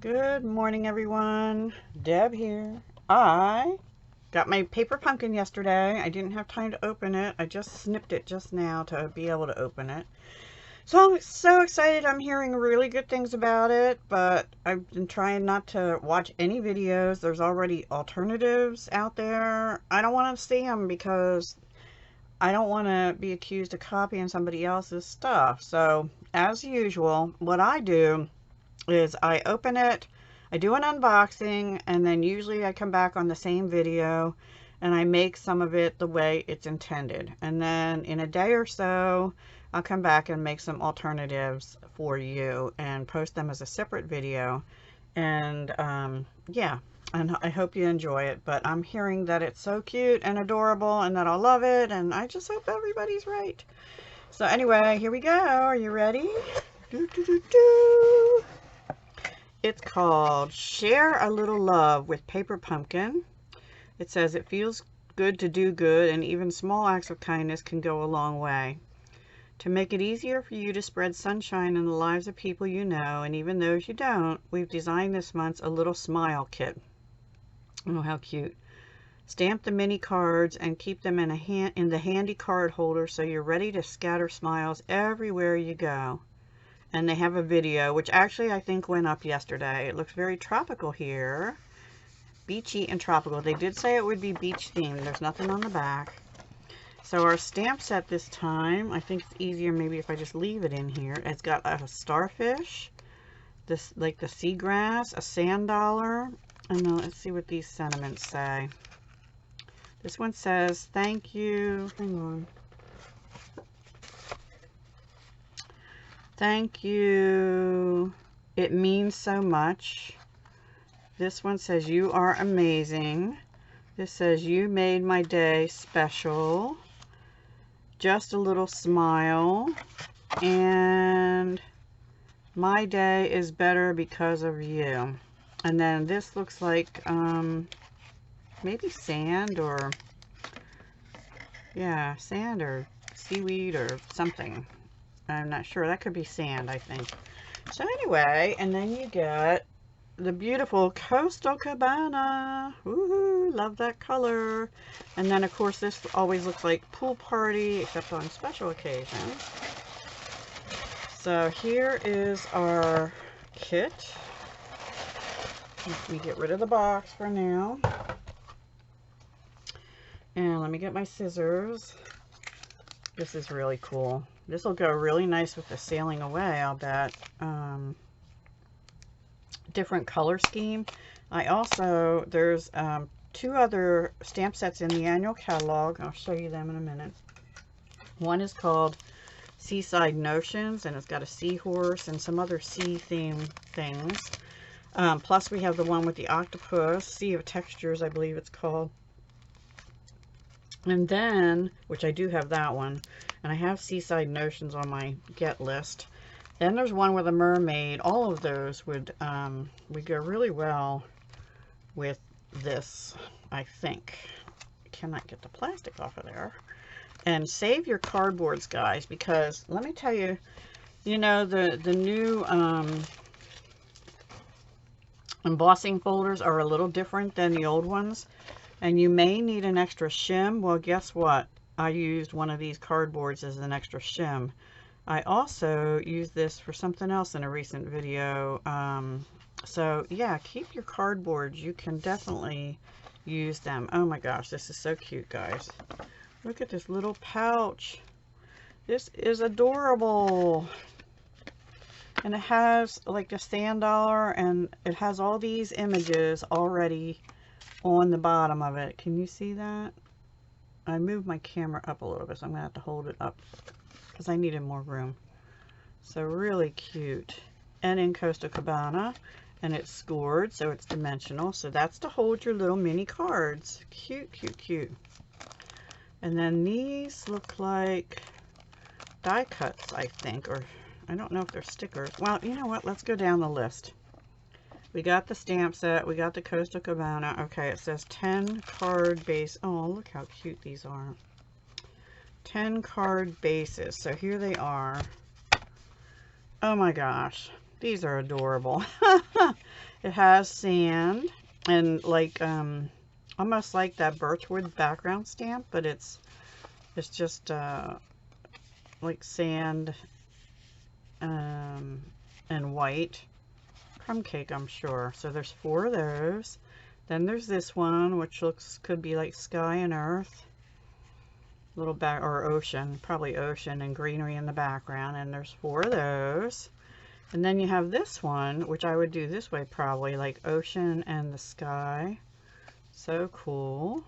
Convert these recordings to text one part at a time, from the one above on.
Good morning, everyone. Deb here. I got my paper pumpkin yesterday. I didn't have time to open it. I just snipped it just now to be able to open it. So I'm so excited. I'm hearing really good things about it, but I've been trying not to watch any videos. There's already alternatives out there. I don't want to see them because I don't want to be accused of copying somebody else's stuff. So as usual, what I do is I open it, I do an unboxing, and then usually I come back on the same video and I make some of it the way it's intended. And then in a day or so, I'll come back and make some alternatives for you and post them as a separate video. And yeah, and I hope you enjoy it. But I'm hearing that it's so cute and adorable and that I'll love it, and I just hope everybody's right. So anyway, here we go. Are you ready? Do, do, do, do. It's called Share a Little Love with Paper Pumpkin. It says it feels good to do good, and even small acts of kindness can go a long way. To make it easier for you to spread sunshine in the lives of people you know, and even those you don't, we've designed this month's a little smile kit. Oh, how cute. Stamp the mini cards and keep them in the handy card holder so you're ready to scatter smiles everywhere you go. And they have a video, which actually I think went up yesterday. It looks very tropical here. Beachy and tropical. They did say it would be beach themed. There's nothing on the back. So our stamp set this time, I think it's easier maybe if I just leave it in here. It's got a starfish, this like the seagrass, a sand dollar, and then let's see what these sentiments say. This one says, thank you. Hang on. Thank you. It means so much. This one says, you are amazing. This says, you made my day special. Just a little smile. And my day is better because of you. And then this looks like maybe sand or, yeah, sand or seaweed or something. I'm not sure. That could be sand, I think. So anyway, and then you get the beautiful Coastal Cabana. Woohoo! Love that color. And then, of course, this always looks like pool party, except on special occasions. So here is our kit. Let me get rid of the box for now. And let me get my scissors. This is really cool. This will go really nice with the sailing away, I'll bet. Different color scheme. I also, there's 2 other stamp sets in the annual catalog. I'll show you them in a minute. One is called Seaside Notions, and it's got a seahorse and some other sea theme things. Plus we have the one with the octopus, Sea of Textures, I believe it's called. And then, which I do have that one, and I have Seaside Notions on my get list. Then there's one with a mermaid. All of those would go really well with this, I think. I cannot get the plastic off of there. And save your cardboards, guys, because let me tell you, you know, the new embossing folders are a little different than the old ones. And you may need an extra shim. Well, guess what? I used one of these cardboards as an extra shim. I also used this for something else in a recent video. So yeah, keep your cardboards. You can definitely use them. Oh my gosh, this is so cute, guys. Look at this little pouch. This is adorable. And it has like a sand dollar, and it has all these images already on the bottom of it. Can you see that? I moved my camera up a little bit, so I'm gonna have to hold it up because I needed more room. So really cute. And in Coastal Cabana, and it's scored, so it's dimensional. So that's to hold your little mini cards. Cute, cute, cute. And then these look like die cuts, I think, or I don't know if they're stickers. Well, you know what? Let's go down the list. We got the stamp set. We got the Coastal Cabana. Okay, it says 10 card base. Oh, look how cute these are. 10 card bases. So here they are. Oh my gosh. These are adorable. It has sand and like almost like that birchwood background stamp, but it's just like sand and white crumb cake, I'm sure. So there's 4 of those. Then there's this one, which could be like sky and earth, little back, or ocean, probably ocean and greenery in the background. And there's 4 of those. And then you have this one, which I would do this way probably, like ocean and the sky. So cool.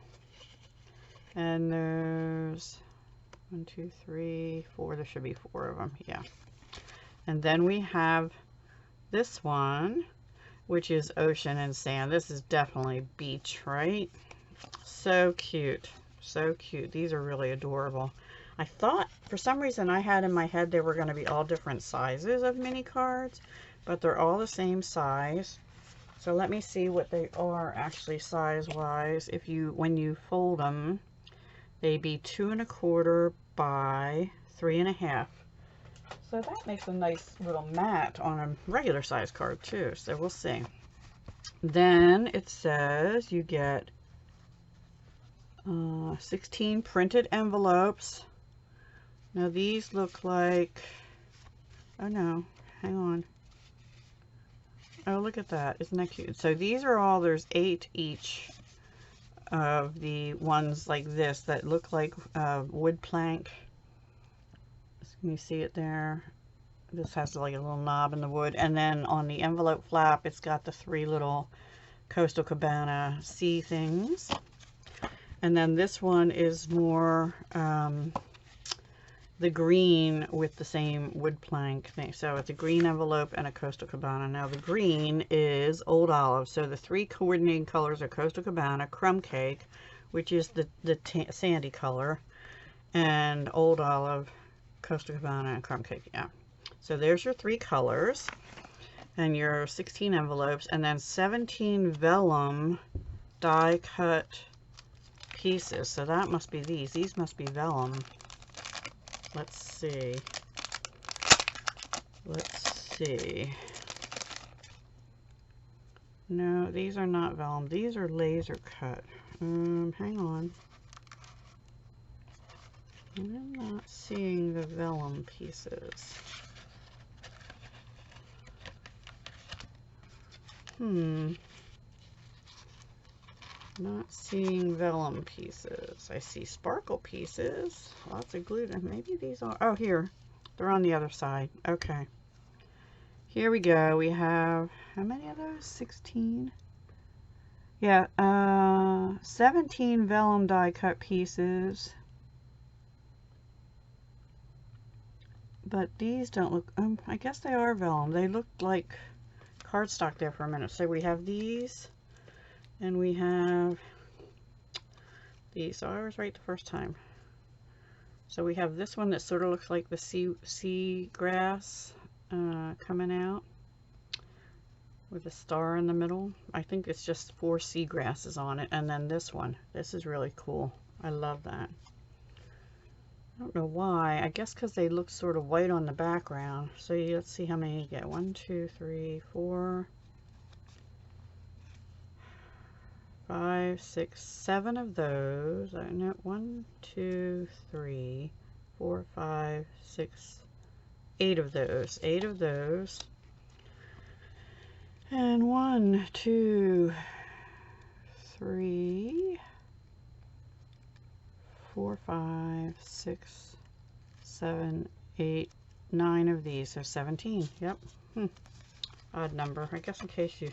And there's 1, 2, 3, 4. There should be 4 of them. Yeah. And then we have this one, which is ocean and sand. This is definitely beach, right? So cute. So cute. These are really adorable. I thought, for some reason, I had in my head they were going to be all different sizes of mini cards, but they're all the same size. So let me see what they are actually size-wise. When you fold them, they'd be 2 1/4 by 3 1/2. So that makes a nice little mat on a regular size card too. So we'll see. Then it says you get 16 printed envelopes. Now these look like, oh no, hang on. Oh, look at that. Isn't that cute? So these are all, there's 8 each of the ones like this that look like wood plank. Can you see it there? This has like a little knob in the wood. And then on the envelope flap, it's got the 3 little Coastal Cabana sea things. And then this one is more the green with the same wood plank thing. So it's a green envelope and a Coastal Cabana. Now the green is Old Olive. So the 3 coordinating colors are Coastal Cabana, Crumb Cake, which is the sandy color, and Old Olive, Coastal Cabana, and Crumb Cake. Yeah. So there's your 3 colors and your 16 envelopes, and then 17 vellum die cut pieces. So that must be these. These must be vellum. Let's see. Let's see. No, these are not vellum. These are laser cut. Hang on. I'm not seeing the vellum pieces. Not seeing vellum pieces. I see sparkle pieces. Lots of glitter. Maybe these are, oh, here. They're on the other side. Okay. Here we go. We have, how many of those? 16? Yeah, 17 vellum die cut pieces. But these don't look, I guess they are vellum. They looked like cardstock there for a minute. So we have these. And we have these. So I was right the first time. So we have this one that sort of looks like the sea grass coming out with a star in the middle. I think it's just 4 sea grasses on it. And then this one. This is really cool. I love that. I don't know why. I guess because they look sort of white on the background. So let's see how many you get. 1, 2, 3, 4. 5, 6, 7 of those. No, 1, 2, 3, 4, 5, 6, 8 of those. 8 of those. And 1, 2, 3, 4, 5, 6, 7, 8, 9 of these. So 17. Yep. Odd number. I guess in case you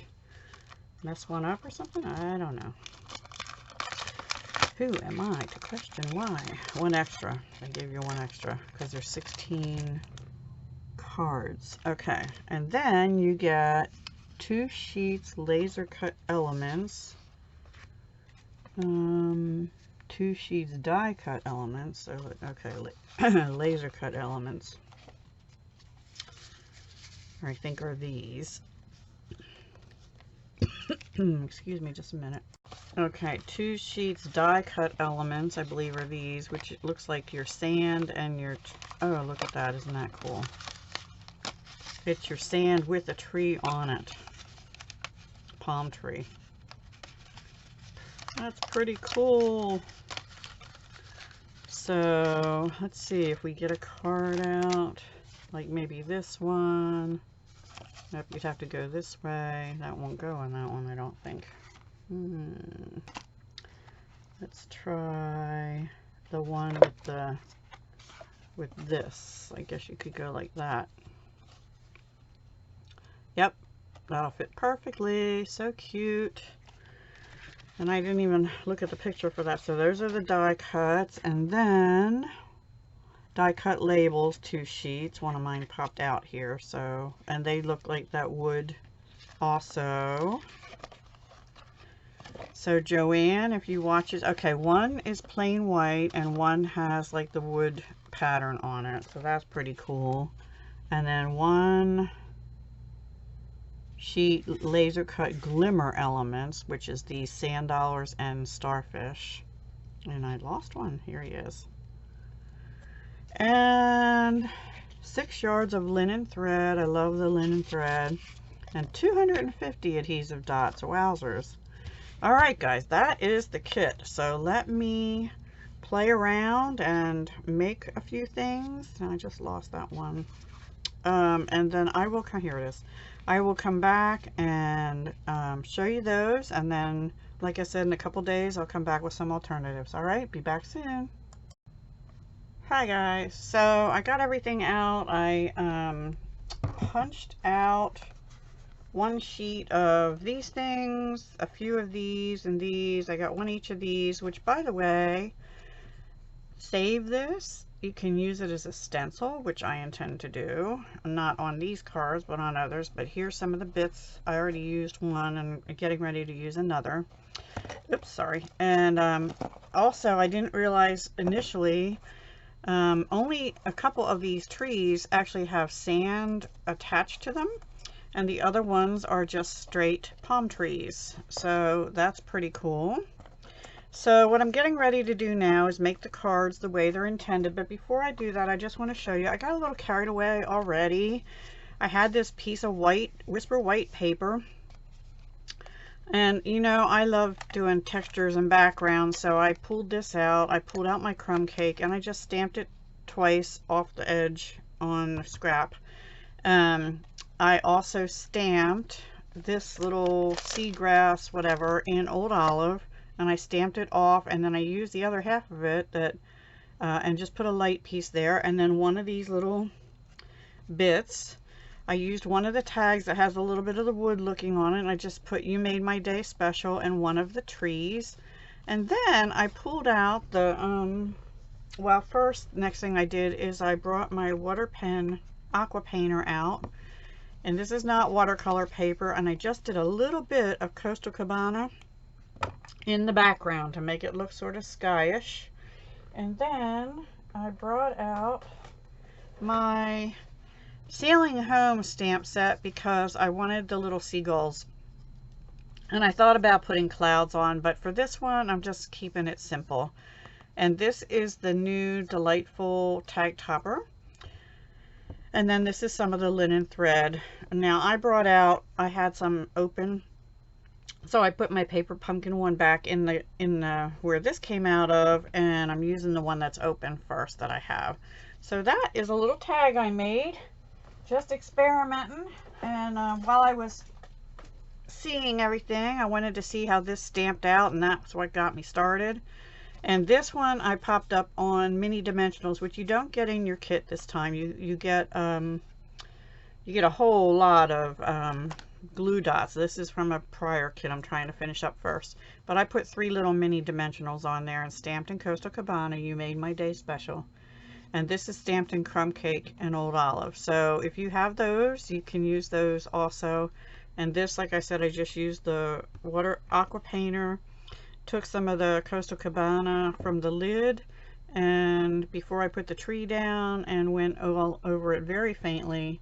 mess one up or something? I don't know. Who am I to question why? 1 extra. I gave you 1 extra because there's 16 cards. Okay. And then you get 2 sheets laser cut elements. 2 sheets die cut elements. So, okay. Laser cut elements. I think are these. Excuse me just a minute. Okay, 2 sheets die cut elements, I believe are these, which it looks like your sand and your, oh, look at that, isn't that cool? It's your sand with a tree on it. palm tree. That's pretty cool. So let's see if we get a card out, like maybe this one. Nope, you'd have to go this way. That won't go on that one, I don't think. Let's try the one with this. I guess you could go like that. Yep, that'll fit perfectly. So cute. And I didn't even look at the picture for that. So those are the die cuts, and then die cut labels, 2 sheets. One of mine popped out here, so, and they look like that wood also. So Joanne, if you watch it, okay, one is plain white and one has like the wood pattern on it, so that's pretty cool. And then one sheet laser cut glimmer elements, which is the sand dollars and starfish. And I lost one. Here he is. And 6 yards of linen thread. I love the linen thread. And 250 adhesive dots. Wowzers. All right, guys, that is the kit. So let me play around and make a few things. I just lost that one. And then I will come, here it is. I will come back and show you those, and then, like I said, in a couple days I'll come back with some alternatives. All right, be back soon. Hi guys, so I got everything out. I punched out 1 sheet of these things, a few of these, and these. I got 1 each of these, which, by the way, save this. You can use it as a stencil, which I intend to do. Not on these cards, but on others. But here's some of the bits. I already used one and getting ready to use another. Oops, sorry. And also, I didn't realize initially, only a couple of these trees actually have sand attached to them. And the other ones are just straight palm trees. So that's pretty cool. So what I'm getting ready to do now is make the cards the way they're intended. But before I do that, I just want to show you, I got a little carried away already. I had this piece of white, Whisper white paper. And you know, I love doing textures and backgrounds, so I pulled this out. I pulled out my crumb cake and I just stamped it twice off the edge on scrap. I also stamped this little seagrass, whatever, in Old Olive. And I stamped it off, and then I used the other half of it and just put a light piece there. And then one of these little bits, I used one of the tags that has a little bit of the wood looking on it, and I just put "You Made My Day Special" in one of the trees. And then I pulled out the well, first, next thing I did is I brought my water pen aqua painter out, and this is not watercolor paper, and I just did a little bit of Coastal Cabana in the background to make it look sort of skyish. And then I brought out my Sailing Home stamp set because I wanted the little seagulls, and I thought about putting clouds on, but for this one I'm just keeping it simple. And this is the new Delightful tag topper, and then this is some of the linen thread. Now I brought out, I had some open, so I put my paper pumpkin one back in the where this came out of, and I'm using the one that's open first that I have. So that is a little tag I made, just experimenting. And while I was seeing everything, I wanted to see how this stamped out, and that's what got me started. And this one I popped up on mini dimensionals, which you don't get in your kit this time. You get a whole lot of glue dots. This is from a prior kit I'm trying to finish up first, but I put 3 little mini dimensionals on there and stamped in Coastal Cabana, "You Made My Day Special," and this is stamped in Crumb Cake and Old Olive. So if you have those, you can use those also. And this, like I said, I just used the water aqua painter, took some of the Coastal Cabana from the lid, and before I put the tree down, and went all over it very faintly.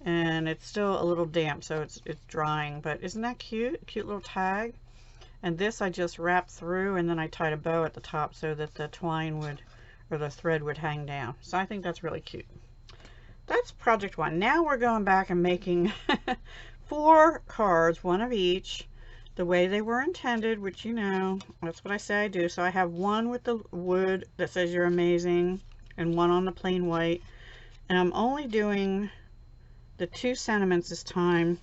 And it's still a little damp, so it's drying, but isn't that cute? Cute little tag. And this I just wrapped through, and then I tied a bow at the top so that the twine would, or the thread would, hang down. So I think that's really cute. That's project 1. Now we're going back and making 4 cards, one of each, the way they were intended, which you know, that's what I say I do. So I have one with the wood that says you're amazing and one on the plain white. And I'm only doing the 2 sentiments this time.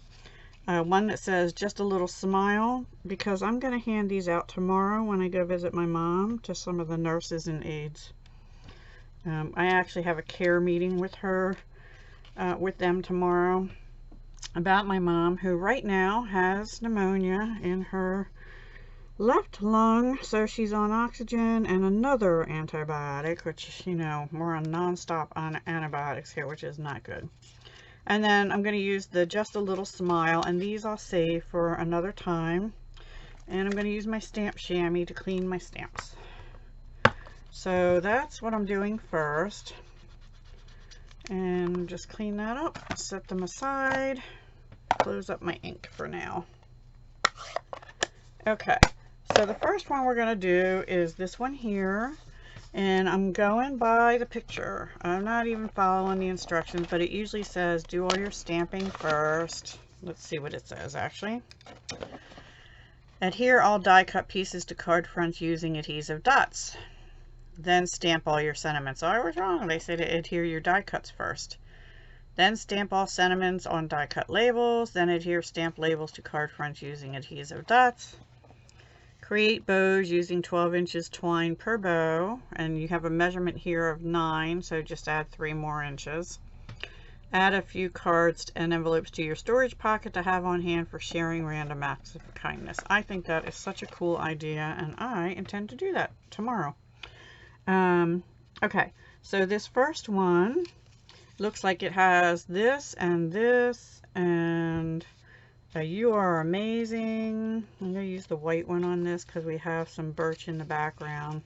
One that says just a little smile, because I'm going to hand these out tomorrow when I go visit my mom to some of the nurses and aides. I actually have a care meeting with her, with them tomorrow, about my mom, who right now has pneumonia in her left lung, so she's on oxygen and another antibiotic, which, you know, we're on non-stop on antibiotics here, which is not good. And then I'm going to use the Just a Little Smile, and these I'll save for another time. And I'm going to use my stamp chamois to clean my stamps. So that's what I'm doing first. And just clean that up, set them aside, close up my ink for now. Okay, so the first one we're going to do is this one here. And I'm going by the picture. I'm not even following the instructions, but it usually says do all your stamping first. Let's see what it says actually. Adhere all die cut pieces to card fronts using adhesive dots. Then stamp all your sentiments. Oh, I was wrong. They say to adhere your die cuts first. Then stamp all sentiments on die cut labels. Then adhere stamped labels to card fronts using adhesive dots. Create bows using 12 inches twine per bow, and you have a measurement here of 9, so just add 3 more inches. Add a few cards and envelopes to your storage pocket to have on hand for sharing random acts of kindness. I think that is such a cool idea, and I intend to do that tomorrow. Okay, so this first one looks like it has this and you are amazing. I'm going to use the white one on this because we have some birch in the background.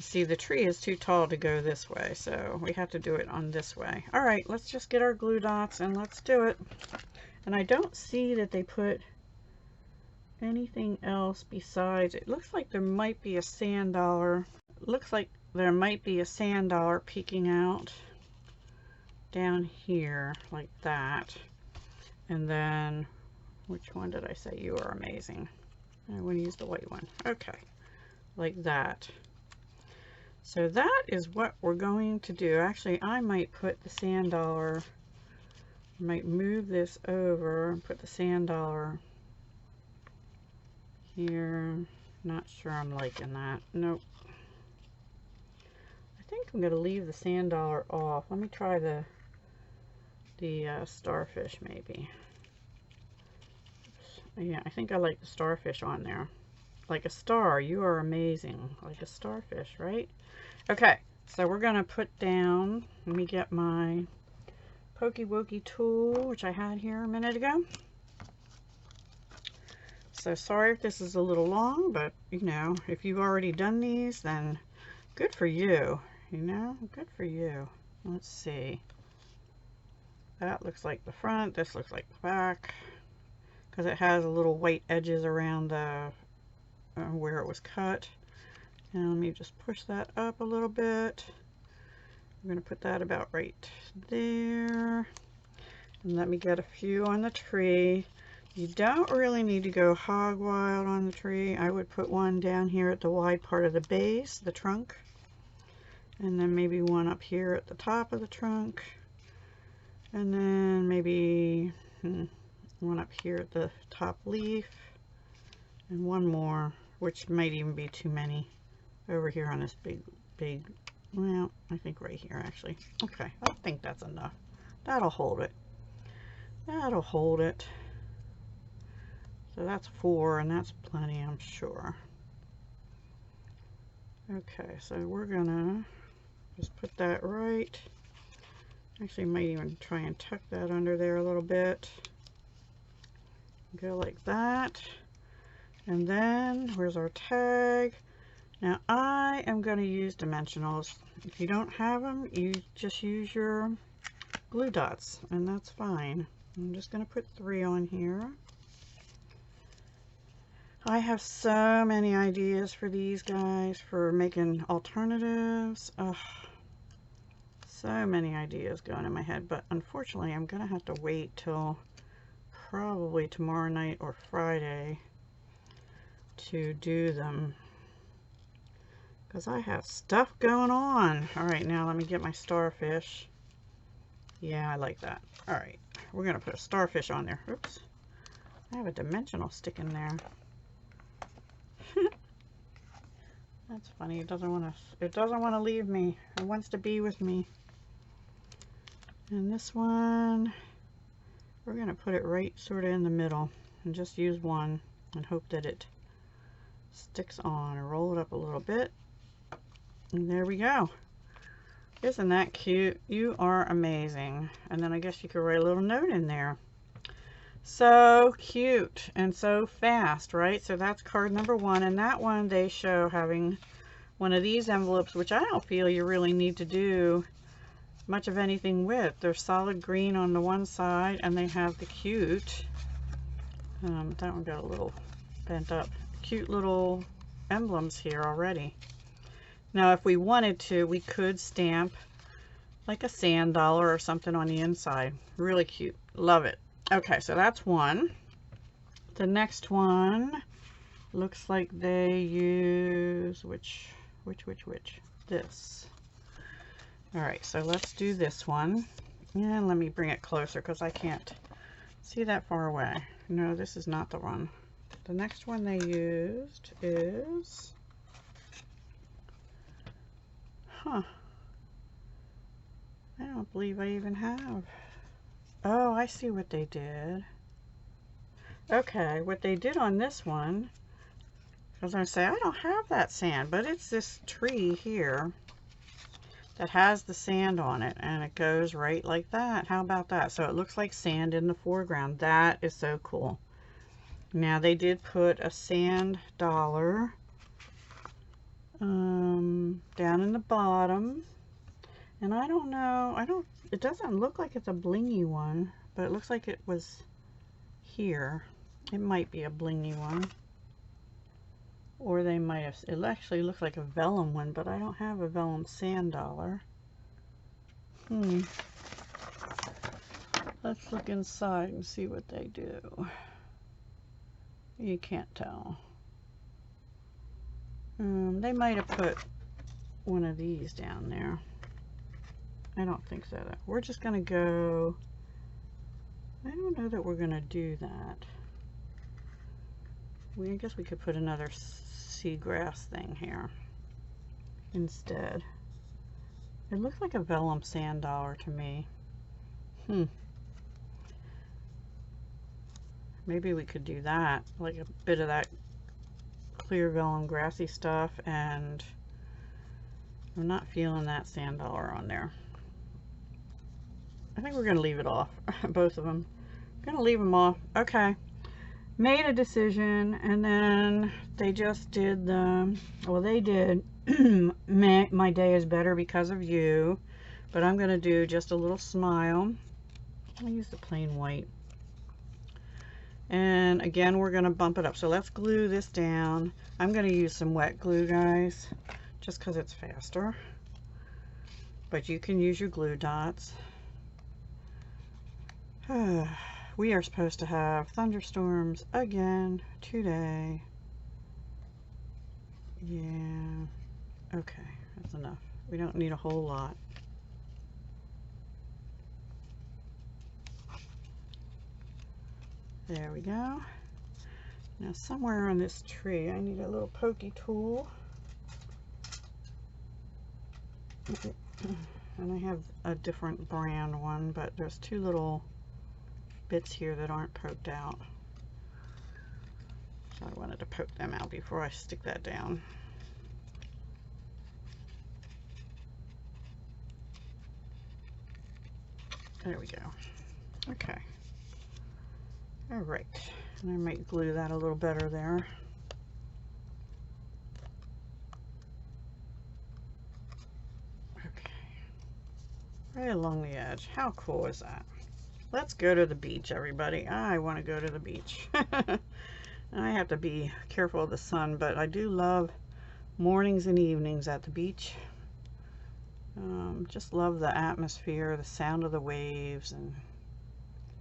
See, the tree is too tall to go this way, so we have to do it on this way. All right, let's just get our glue dots and let's do it. And I don't see that they put anything else besides, it looks like there might be a sand dollar. Looks like there might be a sand dollar peeking out down here like that. And then, which one did I say? You are amazing. I want to use the white one. Okay, like that. So that is what we're going to do. Actually, I might put the sand dollar, might move this over and put the sand dollar here. Not sure I'm liking that. Nope. I think I'm going to leave the sand dollar off. Let me try the starfish maybe. Yeah, I think I like the starfish on there. Like a star, you are amazing. Like a starfish, right? Okay, so we're gonna put down, let me get my pokey wokey tool, which I had here a minute ago. So sorry if this is a little long, but you know, if you've already done these, then good for you. You know, good for you. Let's see. That looks like the front, this looks like the back, because it has a little white edges around the where it was cut. And let me just push that up a little bit. I'm going to put that about right there. And let me get a few on the tree. You don't really need to go hog wild on the tree. I would put one down here at the wide part of the base, the trunk. And then maybe one up here at the top of the trunk. And then maybe one up here at the top leaf. And one more, which might even be too many, over here on this big, well, I think right here actually. Okay, I think that's enough. That'll hold it. That'll hold it. So that's 4, and that's plenty, I'm sure. Okay, so we're gonna just put that right. Actually, might even try and tuck that under there a little bit. Go like that. And then, where's our tag? Now, I am going to use dimensionals. If you don't have them, you just use your glue dots, and that's fine. I'm just going to put 3 on here. I have so many ideas for these guys for making alternatives. Ugh. So many ideas going in my head, but unfortunately I'm gonna have to wait till probably tomorrow night or Friday to do them, because I have stuff going on. All right, now let me get my starfish. Yeah, I like that. All right, we're gonna put a starfish on there. Oops, I have a dimensional stick in there. That's funny. It doesn't want to leave me. It wants to be with me. And this one, we're gonna put it right sort of in the middle and just use one and hope that it sticks on, and roll it up a little bit. And there we go. Isn't that cute? You are amazing. And then I guess you could write a little note in there. So cute and so fast, right? So that's card number 1. And that one they show having one of these envelopes, which I don't feel you really need to do much of anything with. They're solid green on the one side, and they have the cute, that one got a little bent up, cute little emblems here already. Now if we wanted to, we could stamp like a sand dollar or something on the inside. Really cute. Love it. Okay, so that's one. The next one looks like they use which this. All right, so let's do this one. And let me bring it closer because I can't see that far away. No, this is not the one. The next one they used is, I don't believe I even have. Oh, I see what they did. Okay, what they did on this one, I was going to say, I don't have that sand, but it's this tree here that has the sand on it, and it goes right like that. How about that? So it looks like sand in the foreground. That is so cool. Now they did put a sand dollar down in the bottom, and I don't know, it doesn't look like it's a blingy one, but it looks like it was here. It might be a blingy one, or they might have, it actually looks like a vellum one, but I don't have a vellum sand dollar. Let's look inside and see what they do. You can't tell. They might have put one of these down there. I don't think so. We're just gonna go, I don't know that we're gonna do that. I guess we could put another seagrass thing here instead. It looks like a vellum sand dollar to me. Maybe we could do that, like a bit of that clear vellum grassy stuff, and I'm not feeling that sand dollar on there. I think we're gonna leave it off. Both of them. Gonna leave them off. Okay. Made a decision, and then they just did the, well, they did my day is better because of you, but I'm gonna do just a little smile. I'll use the plain white, and again we're gonna bump it up. So let's glue this down. I'm gonna use some wet glue, guys, just because it's faster, but you can use your glue dots. We are supposed to have thunderstorms again today. Yeah, okay, that's enough. We don't need a whole lot. There we go. Now somewhere on this tree I need a little pokey tool. And I have a different brand one, but there's two little bits here that aren't poked out. So I wanted to poke them out before I stick that down. There we go. Okay. All right. And I might glue that a little better there. Okay. Right along the edge. How cool is that? Let's go to the beach, everybody. I want to go to the beach. I have to be careful of the sun, but I do love mornings and evenings at the beach. Just love the atmosphere, the sound of the waves, and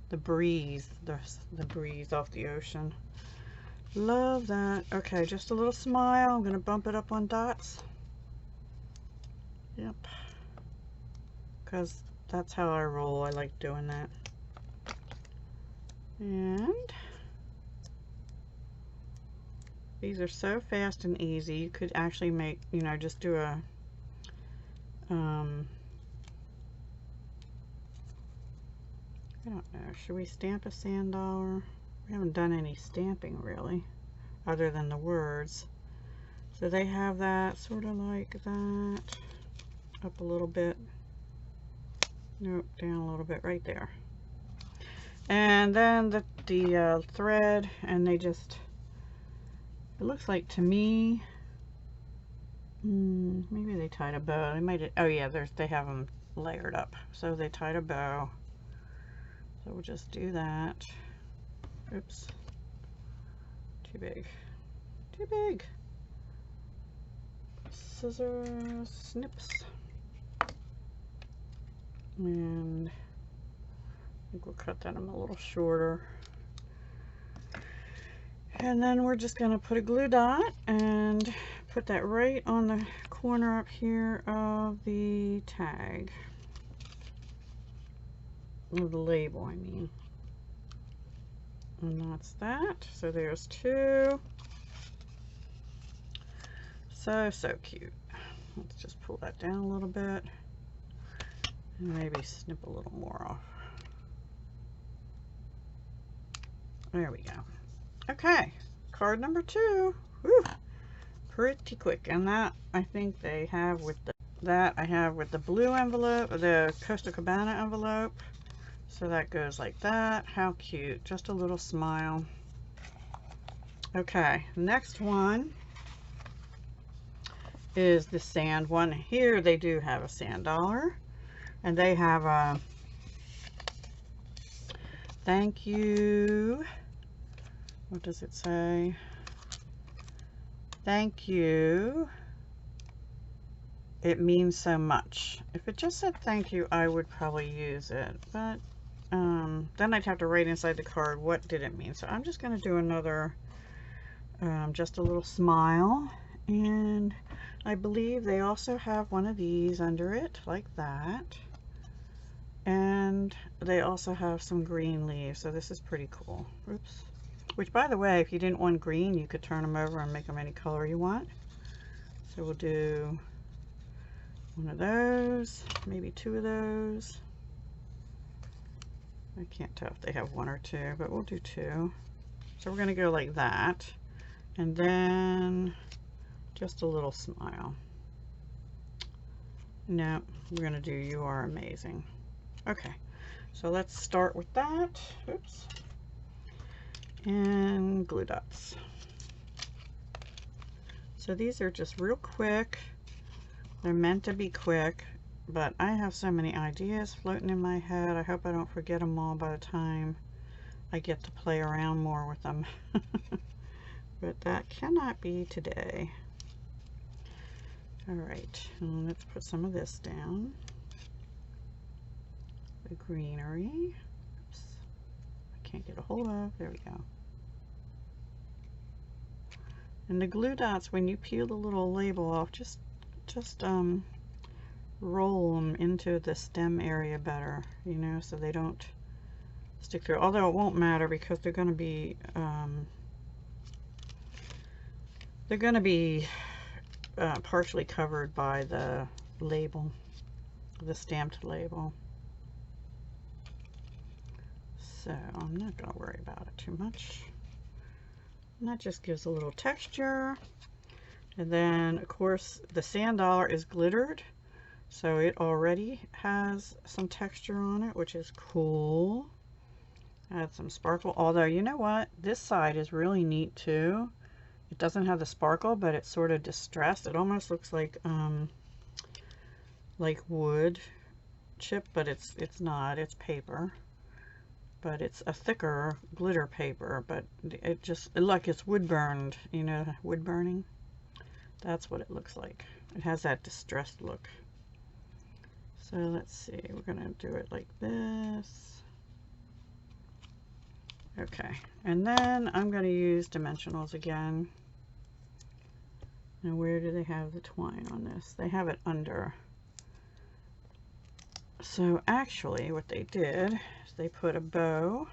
the breeze, the breeze off the ocean. Love that. Okay, just a little smile. I'm going to bump it up on dots. Yep. Because that's how I roll. I like doing that. And these are so fast and easy. You could actually make, you know, just do a I don't know, should we stamp a sand dollar? We haven't done any stamping really, other than the words. So they have that sort of like that, up a little bit, nope, down a little bit, right there. And then the thread, and they just, it looks like to me, maybe they tied a bow. They might, oh yeah, they have them layered up. So they tied a bow. So we'll just do that. Oops. Too big. Too big. Scissors, snips. And I think we'll cut that a little shorter. And then we're just going to put a glue dot and put that right on the corner up here of the tag. Of the label, I mean. And that's that. So there's two. So cute. Let's just pull that down a little bit. And maybe snip a little more off. There we go. Okay, card number 2. Whew, pretty quick. And that I think they have with the blue envelope, the Costa Cabana envelope. So that goes like that. How cute. Just a little smile. Okay, next one is the sand one. Here they do have a sand dollar. And they have a thank you. What does it say? Thank you. It means so much. If it just said thank you, I would probably use it. But then I'd have to write inside the card what did it mean. So I'm just going to do another, just a little smile. And I believe they also have one of these under it, like that. And they also have some green leaves. So this is pretty cool. Oops. Which, by the way, if you didn't want green, you could turn them over and make them any color you want. So we'll do one of those, maybe 2 of those. I can't tell if they have 1 or 2, but we'll do 2. So we're going to go like that. And then just a little smile. No, we're going to do you are amazing. Okay, so let's start with that. Oops. And glue dots. So these are just real quick. They're meant to be quick, but I have so many ideas floating in my head. I hope I don't forget them all by the time I get to play around more with them. But that cannot be today. All right, let's put some of this down. The greenery. Oops. I can't get a hold of. There we go. And the glue dots, when you peel the little label off, just roll them into the stem area better, you know, so they don't stick through. Although it won't matter because they're going to be partially covered by the label, the stamped label. So I'm not going to worry about it too much. And that just gives a little texture. And then, of course, the sand dollar is glittered, so it already has some texture on it, which is cool. Add some sparkle. Although, you know what? This side is really neat too. It doesn't have the sparkle, but it's sort of distressed. It almost looks like wood chip, but it's not. It's paper. But it's a thicker glitter paper, but it look, it's wood burned, you know, wood burning. That's what it looks like. It has that distressed look. So let's see, we're going to do it like this. Okay, and then I'm going to use dimensionals again. Now where do they have the twine on this? They have it under. So actually what they did is they put a bow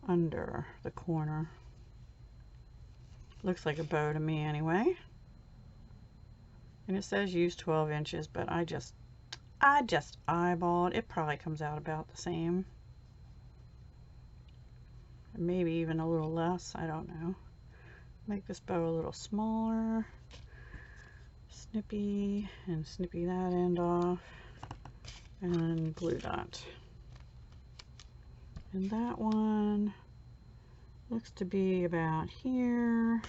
under the corner. Looks like a bow to me anyway. And it says use 12 inches, but I just eyeballed. It probably comes out about the same. Maybe even a little less, I don't know. Make this bow a little smaller. Snippy, and snippy that end off. And glue dot. And that one looks to be about here.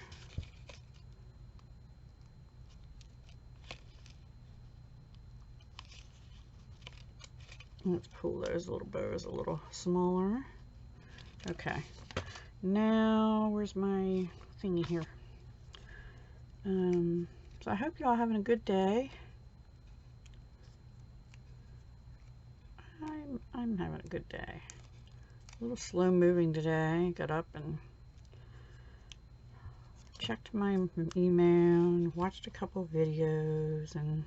Let's pull those little bows a little smaller. Okay, now where's my thingy here? So I hope you all having a good day. I'm having a good day. A little slow moving today. Got up and checked my email, watched a couple videos, and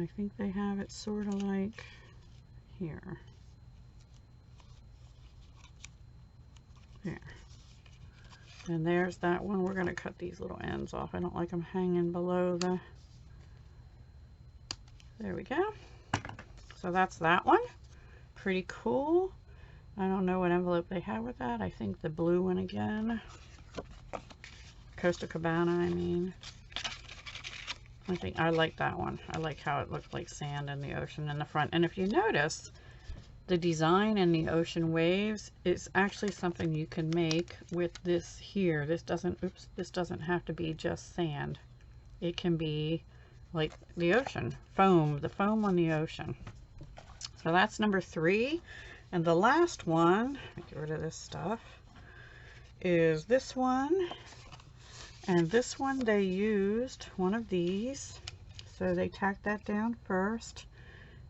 I think they have it sort of like here. There. And there's that one. We're going to cut these little ends off. I don't like them hanging below the... There we go. So that's that one. Pretty cool. I don't know what envelope they have with that. I think the blue one again. Costa Cabana, I mean. I think I like that one. I like how it looked like sand in the ocean in the front. And if you notice, the design in the ocean waves is actually something you can make with this here. This doesn't, oops, this doesn't have to be just sand. It can be like the ocean, foam, the foam on the ocean. So that's number 3. And the last one, let me get rid of this stuff, is this one. And this one they used one of these. So they tacked that down first.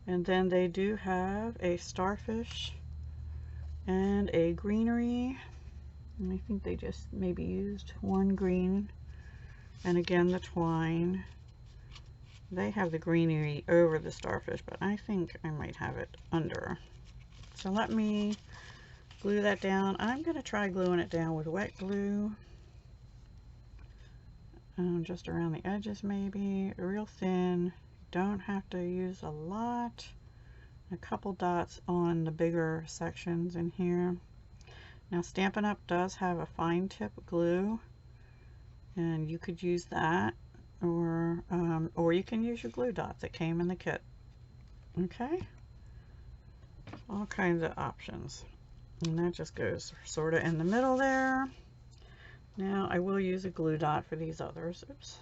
And then they do have a starfish and a greenery. And I think they just maybe used one green. And again, the twine. They have the greenery over the starfish, but I think I might have it under. So let me glue that down. I'm going to try gluing it down with wet glue. Just around the edges maybe, real thin. Don't have to use a lot. A couple dots on the bigger sections in here. Now Stampin' Up! Does have a fine tip glue, and you could use that, or you can use your glue dots that came in the kit. Okay, all kinds of options, and that just goes sort of in the middle there. Now I will use a glue dot for these others. Oops.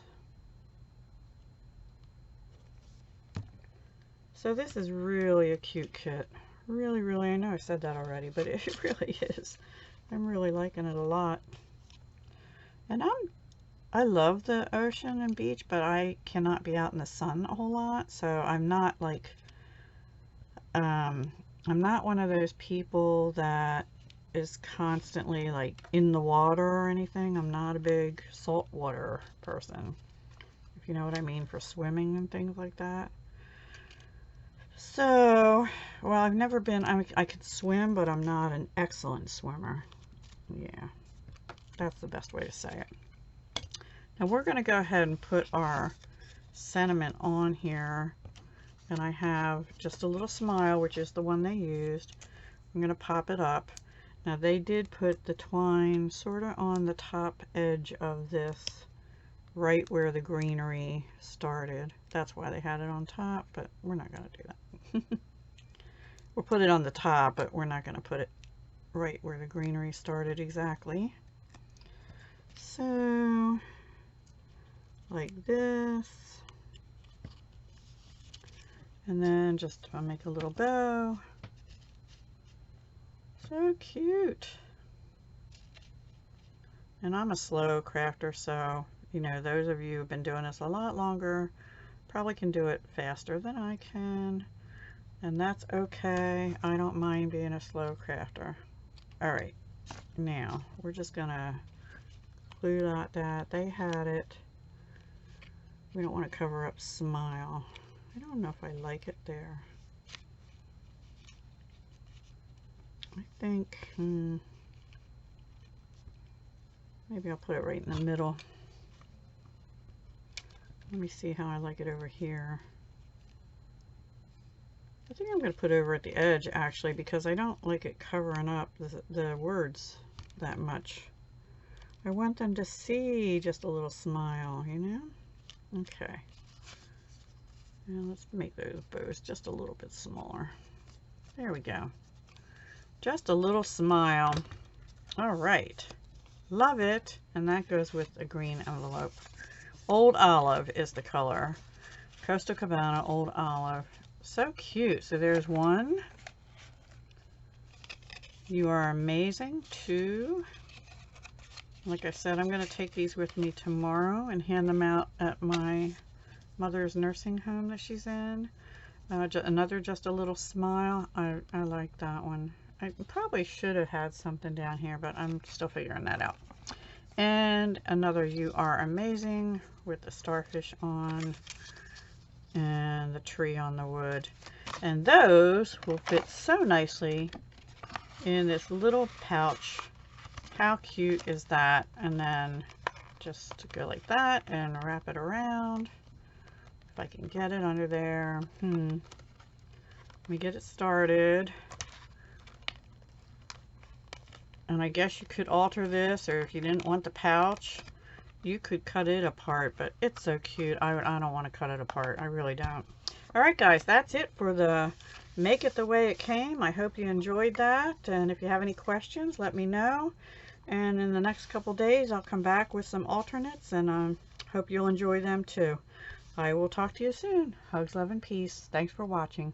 So this is really a cute kit. Really, really, I know I said that already, but it really is. I'm really liking it a lot. And I love the ocean and beach, but I cannot be out in the sun a whole lot. So I'm not like, I'm not one of those people that is constantly like in the water or anything. I'm not a big saltwater person, if you know what I mean, for swimming and things like that. So, well, I've never been, I can swim, but I'm not an excellent swimmer. Yeah, that's the best way to say it. Now we're going to go ahead and put our sentiment on here. And I have just a little smile, which is the one they used. I'm going to pop it up. Now they did put the twine sort of on the top edge of this, right where the greenery started. That's why they had it on top, but we're not going to do that. We'll put it on the top, but we're not going to put it right where the greenery started exactly. So, like this. And then just I'll make a little bow. So cute. And I'm a slow crafter, so, you know, those of you who've been doing this a lot longer probably can do it faster than I can, and that's okay. I don't mind being a slow crafter. All right, now we're just gonna glue that. They had it. We don't want to cover up Smile. I don't know if I like it there. I think maybe I'll put it right in the middle. Let me see how I like it over here. I think I'm going to put it over at the edge actually, because I don't like it covering up the words that much. I want them to see just a little smile, you know? Okay. Now let's make those bows just a little bit smaller. There we go. Just a little smile. All right. Love it. And that goes with a green envelope. Old Olive is the color. Coastal Cabana Old Olive. So cute. So there's one. You Are Amazing. Two. Like I said, I'm going to take these with me tomorrow and hand them out at my mother's nursing home that she's in. Another Just a Little Smile. I like that one. I probably should have had something down here, but I'm still figuring that out. And another You Are Amazing with the starfish on and the tree on the wood. And those will fit so nicely in this little pouch. How cute is that? And then just go like that and wrap it around. If I can get it under there. Let me get it started. And I guess you could alter this, or if you didn't want the pouch, you could cut it apart, but it's so cute. I don't want to cut it apart. I really don't. All right, guys, that's it for the Make It the Way It Came. I hope you enjoyed that. And if you have any questions, let me know. And in the next couple days, I'll come back with some alternates, and hope you'll enjoy them too. I will talk to you soon. Hugs, love, and peace. Thanks for watching.